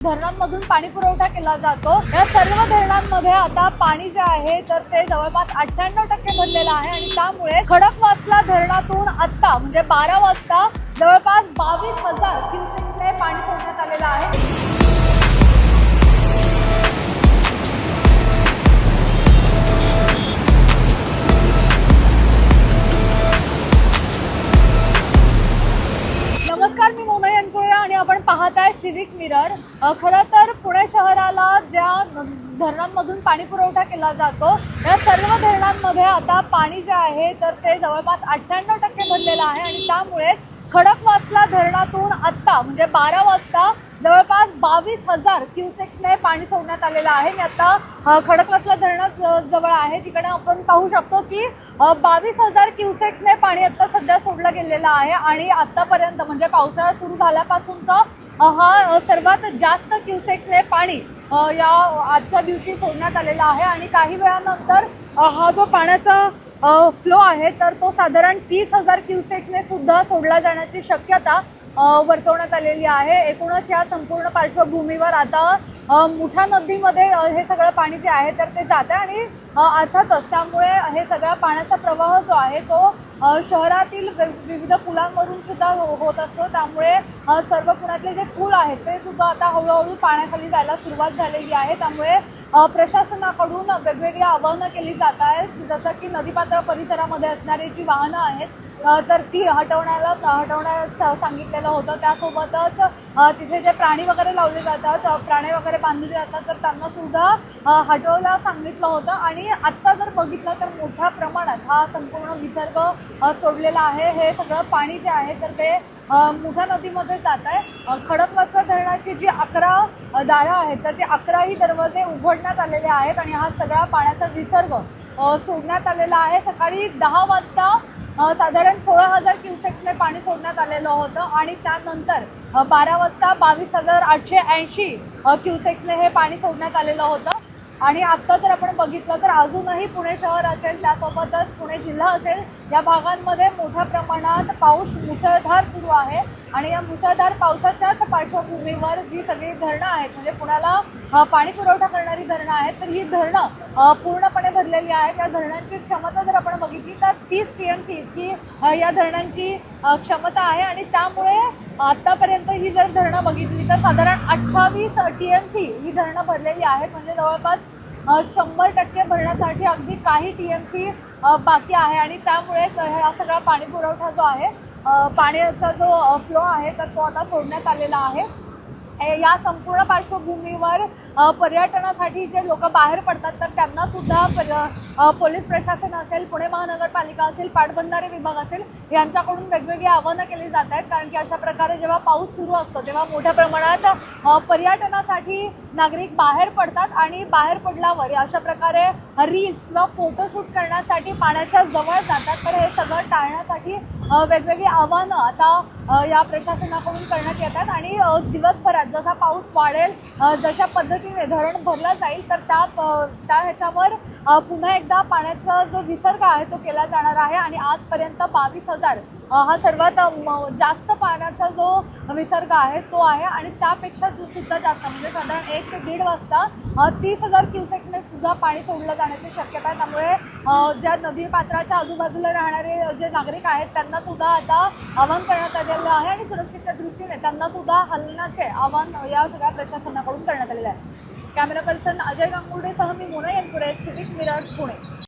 धरणांमधून पाणी पुरवठा केला जातो। या सर्व धरणांमध्ये आता पाणी जे आहे तर ते जवळपास 98% भरलेलं आहे आणि त्यामुळे खडकवासला धरणातून आता म्हणजे 12 वाजता जवळपास 22,000 क्युसेक्सने पाणी सोडण्यात आलेलं आहे। नमस्कार, मी मोना यांकुळे आणि आपण पाहताय सिविक मिरर। खरं तर पुणे शहराला ज्या धरणांमधून पाणी पुरवठा केला जातो या सर्व धरणांमध्ये आता पाणी जे आहे तर ते जवळपास 98% भरलेलं आहे आणि त्यामुळे खडकवासला धरणातून आता म्हणजे 12 वाजता जवळपास 22,000 क्युसेक्सने पाणी सोडण्यात आलेलं आहे। मी आता खडकवासला धरणात जवळ आहे, तिकडे आपण पाहू शकतो की 22,000 क्युसेक्सने पाणी आता सध्या सोडलं गेलेलं आहे आणि आतापर्यंत म्हणजे पावसाळा सुरू झाल्यापासूनचा हा सर्वात जास्त क्युसेक्सने पाणी या आजच्या दिवशी सोडण्यात आलेला आहे आणि काही वेळानंतर हा जो पाण्याचा फ्लो आहे तर तो साधारण 30,000 क्युसेक्सने सुद्धा सोडला जाण्याची शक्यता वर्तवण्यात आलेली आहे। एकूणच या संपूर्ण पार्श्वभूमीवर आता मुठा नदीमध्ये हे सगळं पाणी जे आहे तर ते जाते आणि अर्थातच त्यामुळे हे सगळा पाण्याचा प्रवाह जो आहे तो शहरातील विविध पुलांवरून सुद्धा होत असतो। त्यामुळे सर्व पुण्यातले जे पूल आहेत ते सुद्धा आता हळूहळू पाण्याखाली जायला सुरुवात झालेली आहे। त्यामुळे प्रशासनाकडून वेगवेगळी आवाहनं केली जात आहेत, जसं की नदीपात्र परिसरामध्ये असणारी जी वाहनं आहेत तर ती हटवण्यास सांगितलेलं होतं। त्यासोबतच तिथे जे प्राणी वगैरे लावले जातात, प्राणी वगैरे बांधले जातात तर त्यांना सुद्धा हटवलं सांगितलं होतं आणि आत्ता जर बघितलं तर मोठ्या प्रमाणात हा संपूर्ण विसर्ग सोडलेला आहे। हे सगळं पाणी जे आहे तर ते मुठा नदीमध्ये जात आहे। खडकवासला धरणाची जी 11 दारं आहेत तर ते 11ही दरवाजे उघडण्यात आलेले आहेत आणि हा सगळा पाण्याचा विसर्ग सोडण्यात आलेला आहे। सकाळी 10 वाजता साधारण 16,000 क्युसेक्सने पाणी सोडण्यात आलेलं होतं आणि त्यानंतर 12 वाजता 22,880 क्युसेक्सने हे पाणी सोडण्यात आलेलं होतं आणि आत्ता जर आपण बघितलं तर अजूनही पुणे शहर असेल त्यासोबतच पुणे जिल्हा असेल या भागांमध्ये मोठ्या प्रमाणात पाऊस मुसळधार सुरू आहे आणि या मुसळधार पावसाच्याच पार्श्वभूमीवर जी सगळी धरणं आहेत म्हणजे पुण्याला पाणी पुरवठा करणारी धरणं आहेत तर ही धरणं पूर्णपणे भरलेली आहेत। या धरणांची क्षमता जर आपण बघितली तर 30 TMC इतकी या धरणांची क्षमता आहे आणि त्यामुळे आतापर्यंत ही जर धरणं बघितली तर साधारण 28 TMC ही धरणं भरलेली आहेत म्हणजे जवळपास 100% भरण्यासाठी अगदी काही TMC बाकी आहे आणि त्यामुळे हा सगळा पाणी पुरवठा जो आहे पाण्याचा जो फ्लो आहे तर तो आता सोडण्यात आलेला आहे। या संपूर्ण पार्श्वभूमीवर पर्यटनासाठी जे लोक बाहेर पडतात तर त्यांना सुद्धा पोलीस प्रशासन असेल, पुणे महानगरपालिका असेल, पाटबंधारे विभाग असेल यांच्याकडून वेगवेगळी आव्हानं केली जात आहेत कारण की अशा प्रकारे जेव्हा पाऊस सुरू असतो तेव्हा मोठ्या प्रमाणात पर्यटनासाठी नागरिक बाहेर पडतात आणि बाहेर पडल्यावर अशा प्रकारे रील्स किंवा फोटोशूट करण्यासाठी पाण्याच्या जवळ जातात। तर हे सगळं टाळण्यासाठी वेगवेगळी आव्हानं आता या प्रशासनाकडून करण्यात येतात आणि दिवसभरात जसा पाऊस वाढेल जशा पद्धतीने धरण भरलं जाईल तर त्या ह्याच्यावर पुन्हा एकदा पाण्याचा जो विसर्ग आहे तो केला जाणार आहे आणि आजपर्यंत 22,000 हा सर्वात जास्त पाण्याचा जो विसर्ग आहे तो आहे आणि त्यापेक्षा सुद्धा जास्त म्हणजे साधारण 1 ते 1.5 वाजता 30,000 क्युसेक्सने सुद्धा पाणी सोडलं जाण्याची शक्यता आहे। त्यामुळे ज्या नदी पात्राच्या आजूबाजूला राहणारे जे नागरिक आहेत त्यांना सुद्धा आता आवाहन करण्यात आलेलं आहे आणि सुरक्षेच्या दृष्टीने त्यांना सुद्धा हलण्याचे आवाहन या सगळ्या प्रशासनाकडून करण्यात आलेलं आहे। कॅमेरा पर्सन अजय गांगुर्डेसह मी मोना यांकुळे, सिविक मिरर, पुणे।